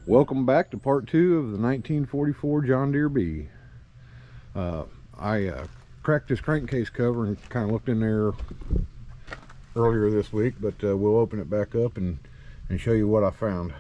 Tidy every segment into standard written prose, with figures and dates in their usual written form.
Welcome back to part 2 of the 1944 John Deere B. I cracked this crankcase cover and kind of looked in there earlier this week, but we'll open it back up and show you what I found.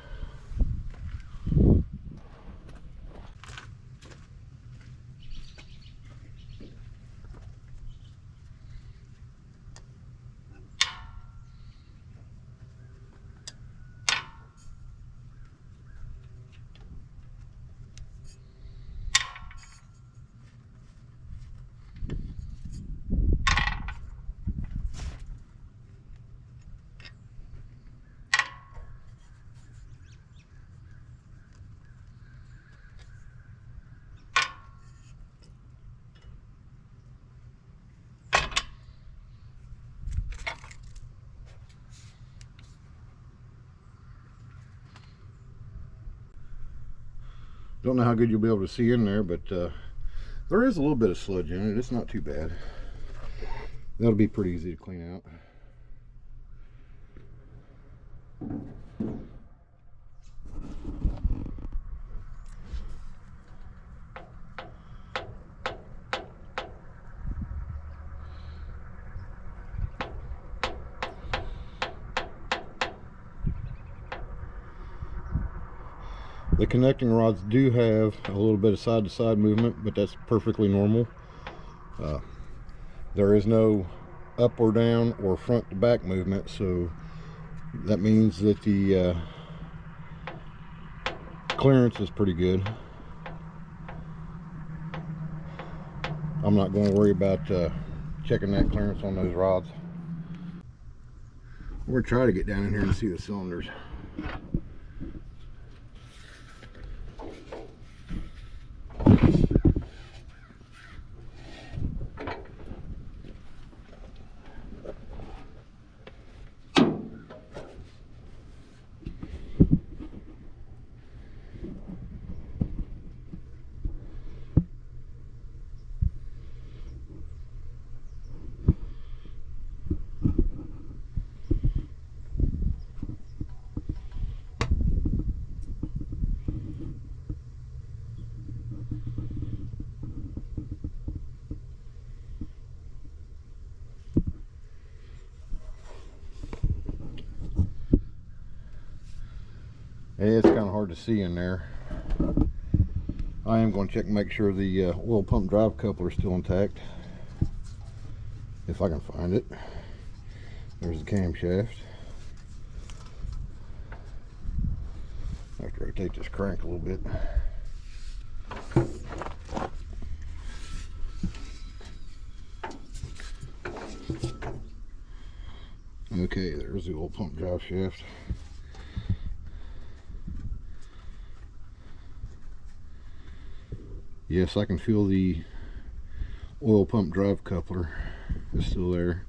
Don't know how good you'll be able to see in there, but there is a little bit of sludge in it. It's not too bad. That'll be pretty easy to clean out. The connecting rods do have a little bit of side-to-side movement, but that's perfectly normal. There is no up or down or front to back movement, so that means that the clearance is pretty good. I'm not going to worry about checking that clearance on those rods. We're going to try to get down in here and see the cylinders. It's kind of hard to see in there. I am going to check and make sure the oil pump drive coupler is still intact, if I can find it. There's the camshaft. I have to rotate this crank a little bit. Okay, there's the oil pump drive shaft. Yes, I can feel the oil pump drive coupler is still there.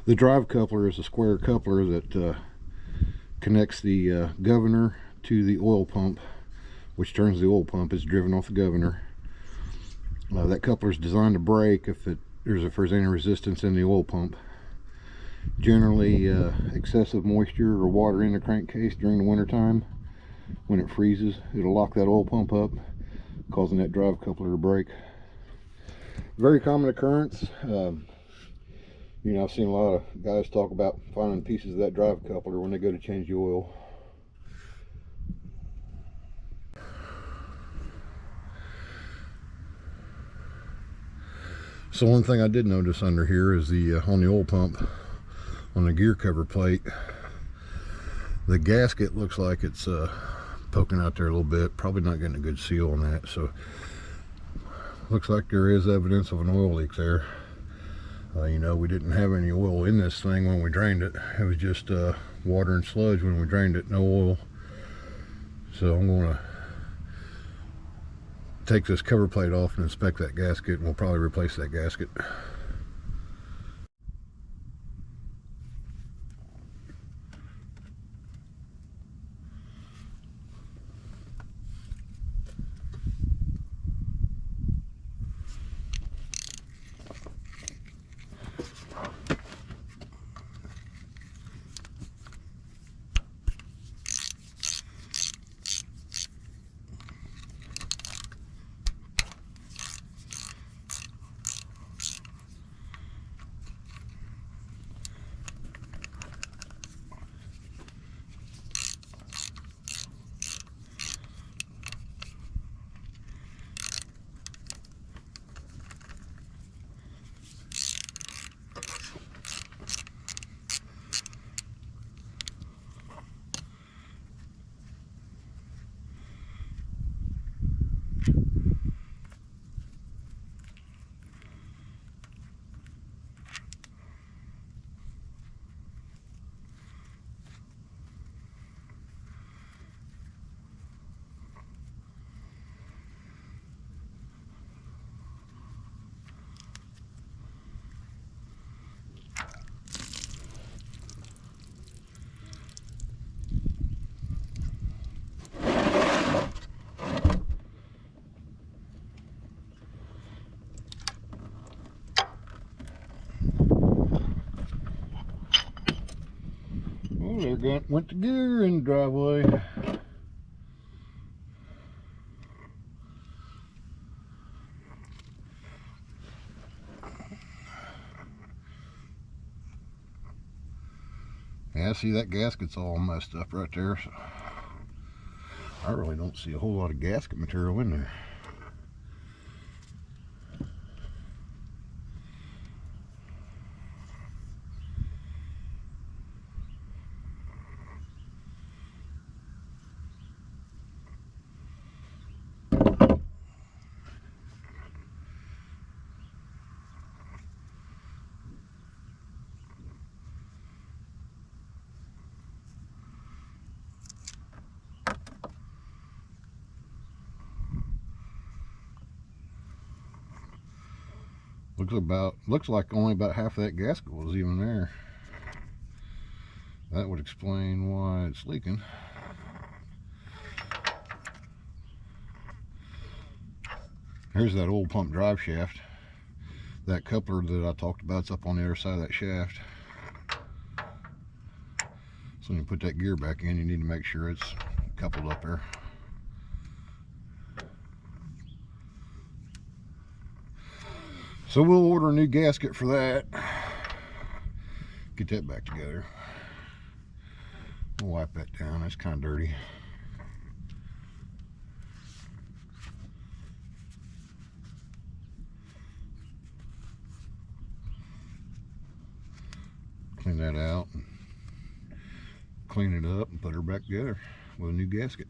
The drive coupler is a square coupler that connects the governor to the oil pump, which turns the oil pump. It's driven off the governor. That coupler is designed to break if there's any resistance in the oil pump. Generally, excessive moisture or water in the crankcase during the winter time, when it freezes, it'll lock that oil pump up, causing that drive coupler to break. Very common occurrence. You know, I've seen a lot of guys talk about finding pieces of that drive coupler when they go to change the oil. So one thing I did notice under here is the on the oil pump, on the gear cover plate, the gasket looks like it's poking out there a little bit. Probably not getting a good seal on that, so looks like there is evidence of an oil leak there. You know, we didn't have any oil in this thing when we drained it. It was just water and sludge when we drained it, no oil. So I'm going to take this cover plate off and inspect that gasket, and we'll probably replace that gasket. Oh, there went the gear in the driveway. Yeah, see, that gasket's all messed up right there, so I really don't see a whole lot of gasket material in there. Looks like only about half of that gasket was even there. That would explain why it's leaking. Here's that old pump drive shaft. That coupler that I talked about is up on the other side of that shaft. So when you put that gear back in, you need to make sure it's coupled up there. So we'll order a new gasket for that. Get that back together. We'll wipe that down. That's kind of dirty. Clean that out. Clean it up and put her back together with a new gasket.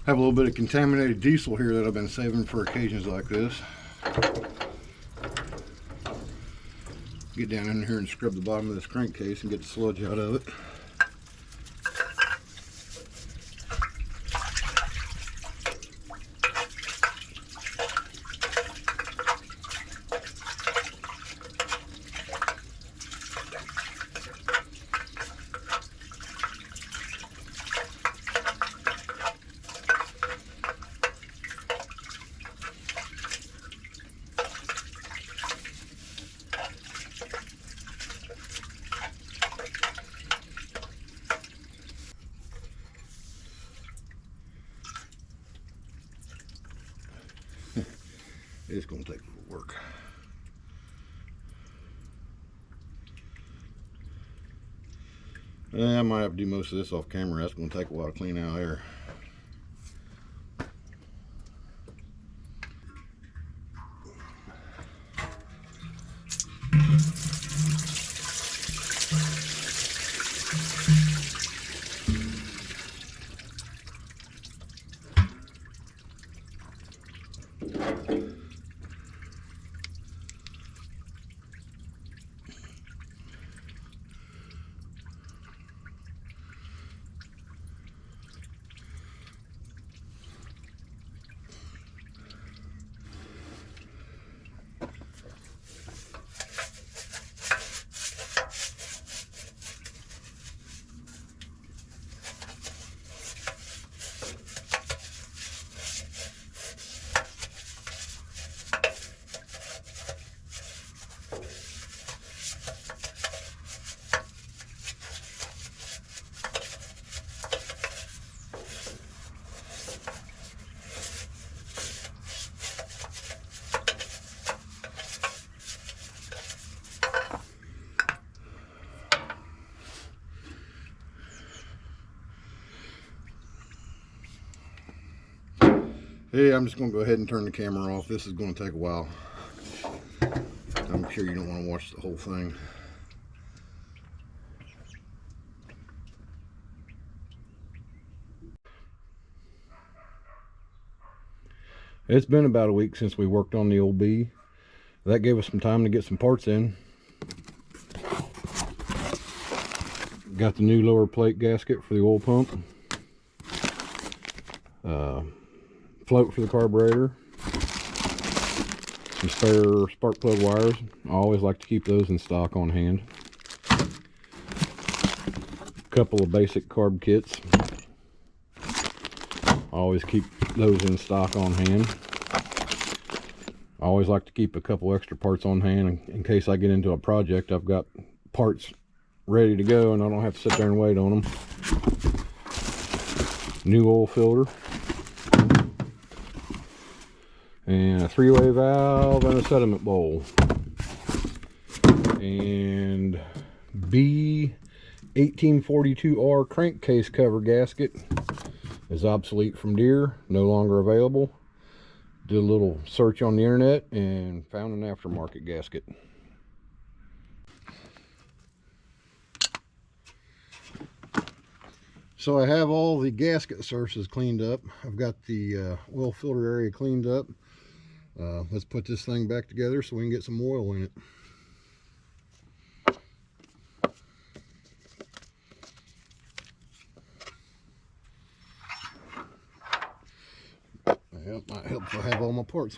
Have a little bit of contaminated diesel here that I've been saving for occasions like this. Get down in here and scrub the bottom of this crankcase and get the sludge out of it. It's going to take a little work. I might have to do most of this off camera. That's going to take a while to clean out there. Hey, I'm just going to go ahead and turn the camera off. This is going to take a while. I'm sure you don't want to watch the whole thing. It's been about a week since we worked on the old B. That gave us some time to get some parts in. Got the new lower plate gasket for the oil pump. float for the carburetor, some spare spark plug wires. I always like to keep those in stock on hand. A couple of basic carb kits. I always keep those in stock on hand. I always like to keep a couple extra parts on hand in case I get into a project. I've got parts ready to go and I don't have to sit there and wait on them. New oil filter. And a 3-way valve and a sediment bowl. And B 1842R crankcase cover gasket is obsolete from Deere, no longer available. Did a little search on the internet and found an aftermarket gasket. So I have all the gasket surfaces cleaned up. I've got the oil filter area cleaned up. Let's put this thing back together so we can get some oil in it. Well, might help if I have all my parts.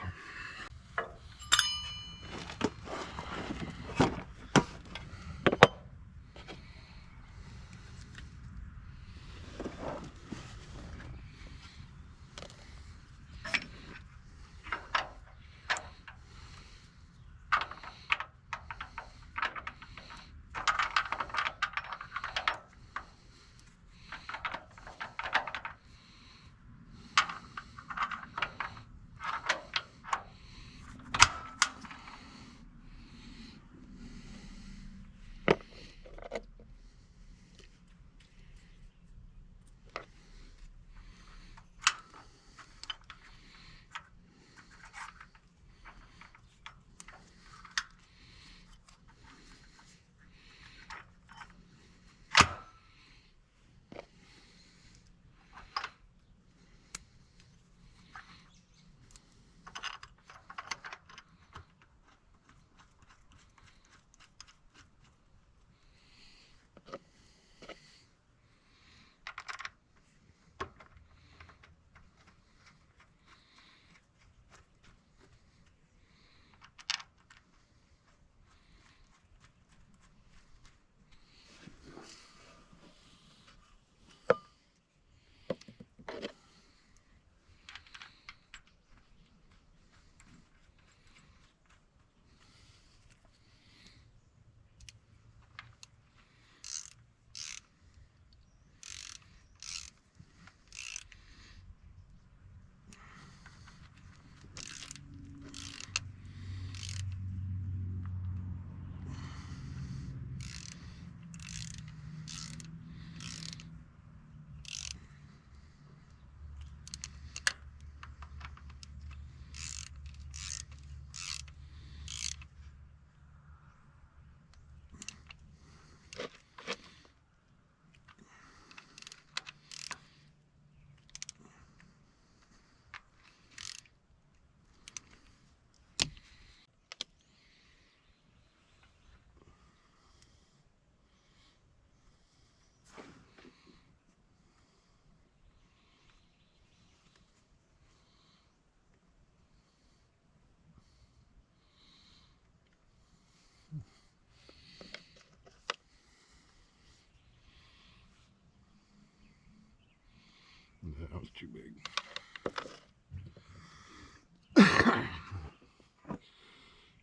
That was too big.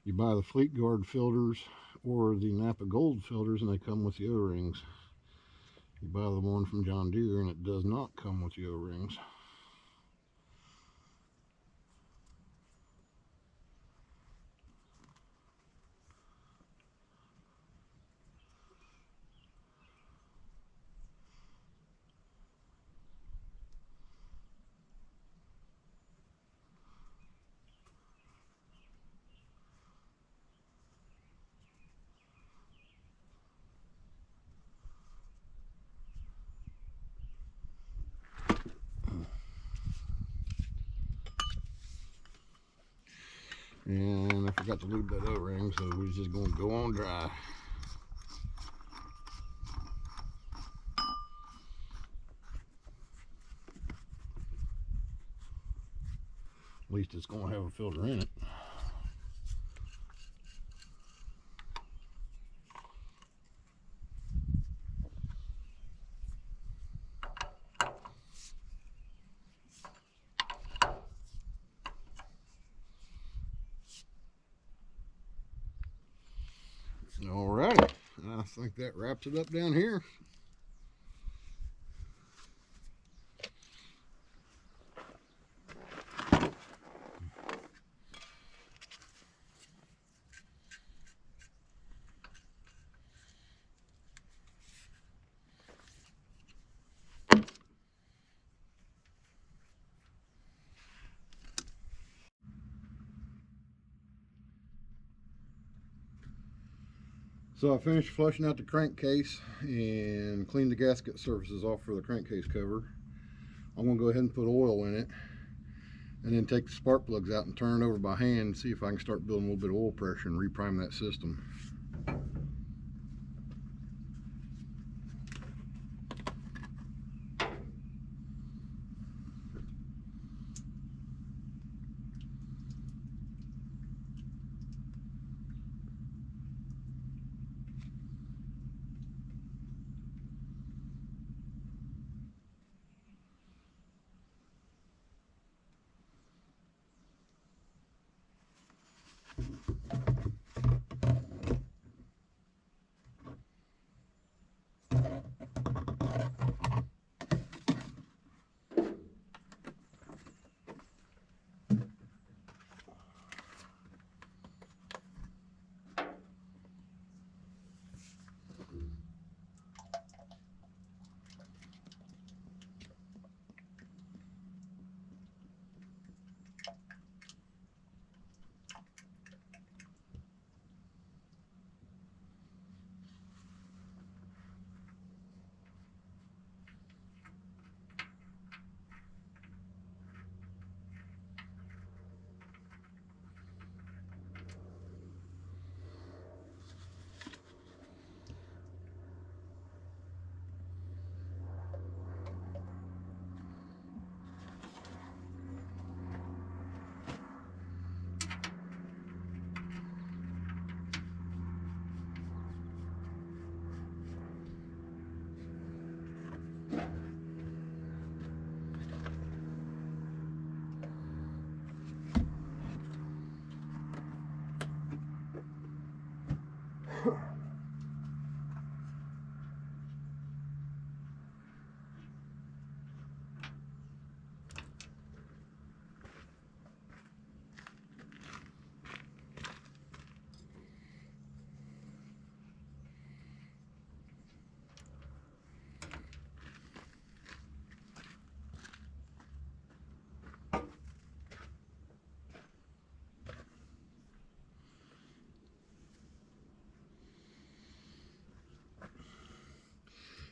You buy the Fleet Guard filters or the Napa Gold filters and they come with the O-rings. You buy the one from John Deere and it does not come with the O-rings. And I forgot to lube that O-ring, so we're just going to go on dry. least it's going to have a filter in it. Alrighty, I think that wraps it up down here. So I finished flushing out the crankcase and cleaned the gasket surfaces off for the crankcase cover. I'm going to go ahead and put oil in it and then take the spark plugs out and turn it over by hand and see if I can start building a little bit of oil pressure and reprime that system.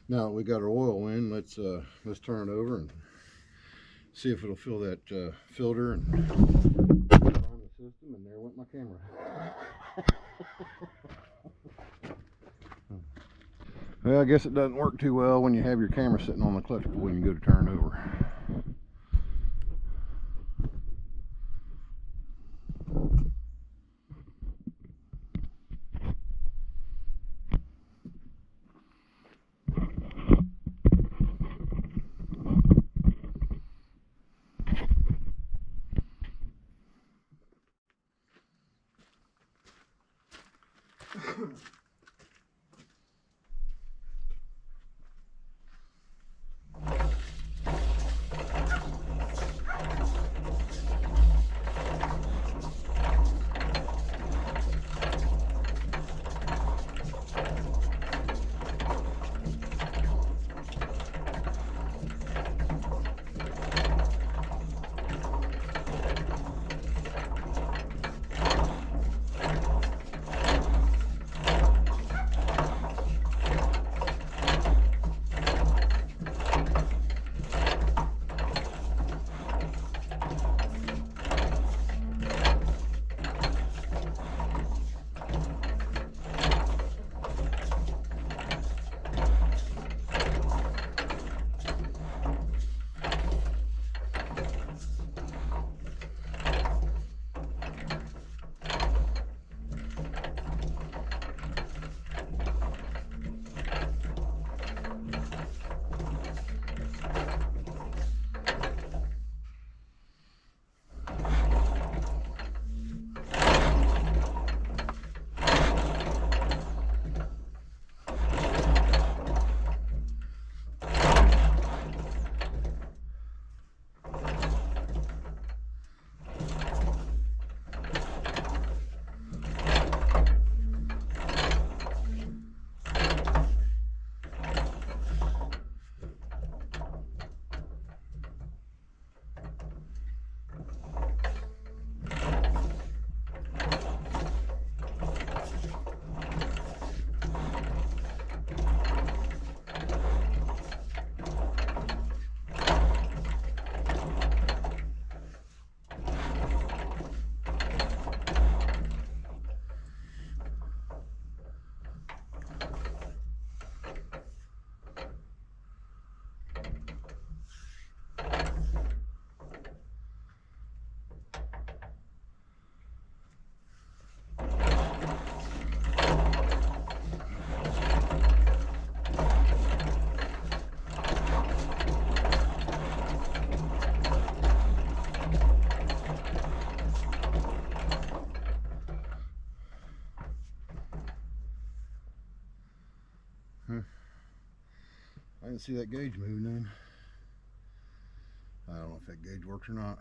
Now we got our oil in, let's turn it over and see if it'll fill that filter and prime the system. And there went my camera. Well, I guess it doesn't work too well when you have your camera sitting on the clutch when you go to turn it over. didn't see that gauge move none. I don't know if that gauge works or not.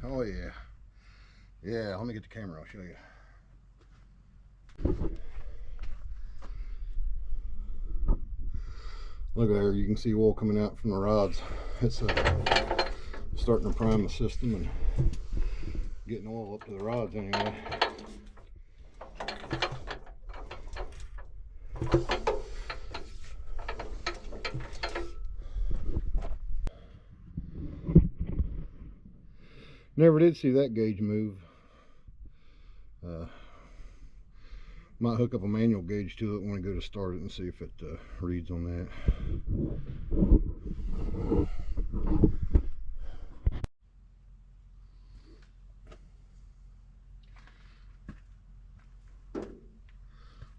Oh yeah. Yeah, let me get the camera, I'll show you. Look there, you can see oil coming out from the rods. It's starting to prime the system and getting oil up to the rods anyway. Never did see that gauge move. Might hook up a manual gauge to it when I go to start it and see if it reads on that.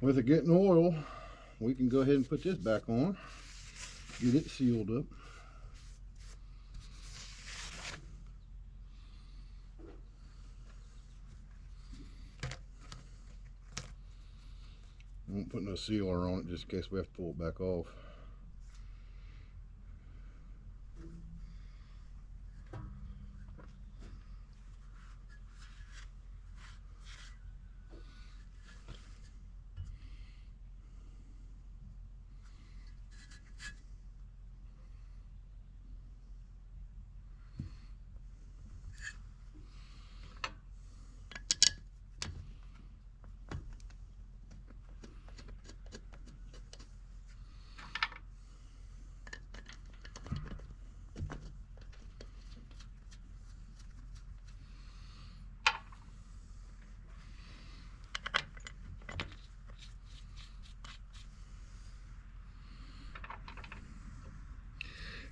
With it getting oil, we can go ahead and put this back on, get it sealed up. I won't put no sealer on it just in case we have to pull it back off.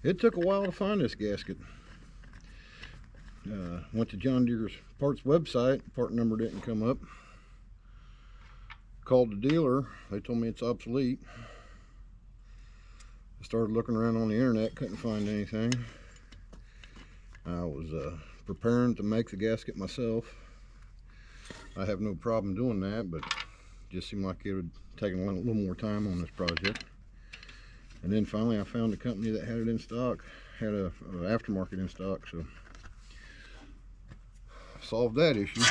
It took a while to find this gasket. Went to John Deere's parts website, part number didn't come up. Called the dealer, they told me it's obsolete. I started looking around on the internet, couldn't find anything. I was preparing to make the gasket myself. I have no problem doing that, but it just seemed like it would take a little more time on this project. And then finally I found a company that had it in stock, had a aftermarket in stock, so solved that issue.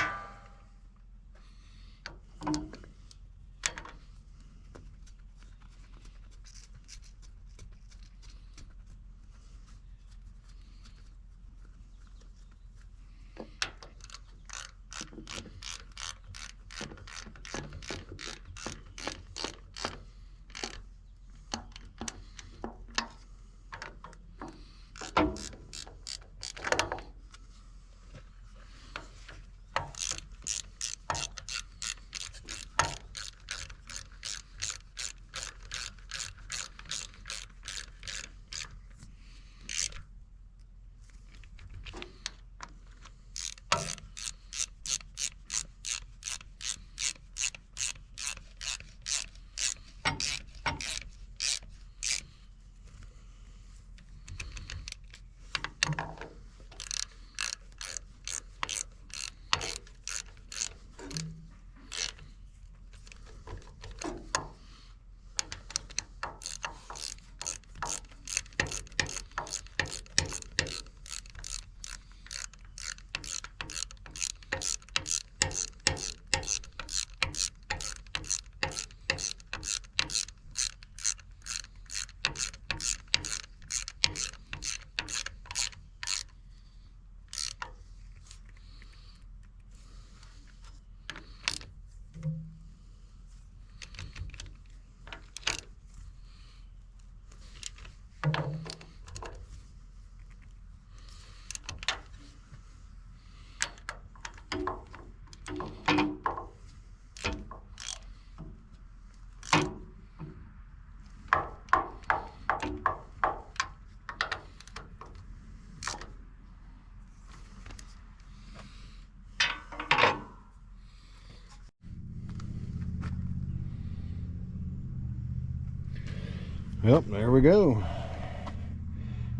Yep, there we go.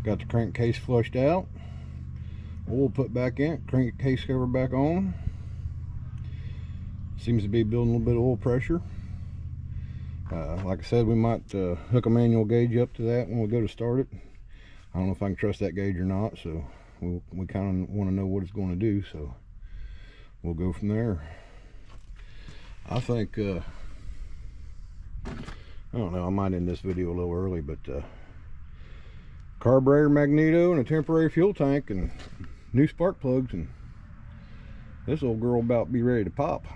Got the crankcase flushed out, oil put back in, crankcase cover back on. Seems to be building a little bit of oil pressure. Like I said, we might hook a manual gauge up to that when we go to start it. I don't know if I can trust that gauge or not, so we kind of want to know what it's going to do, so we'll go from there. I think I don't know, I might end this video a little early, but carburetor magneto and a temporary fuel tank and new spark plugs, and this old girl about to be ready to pop.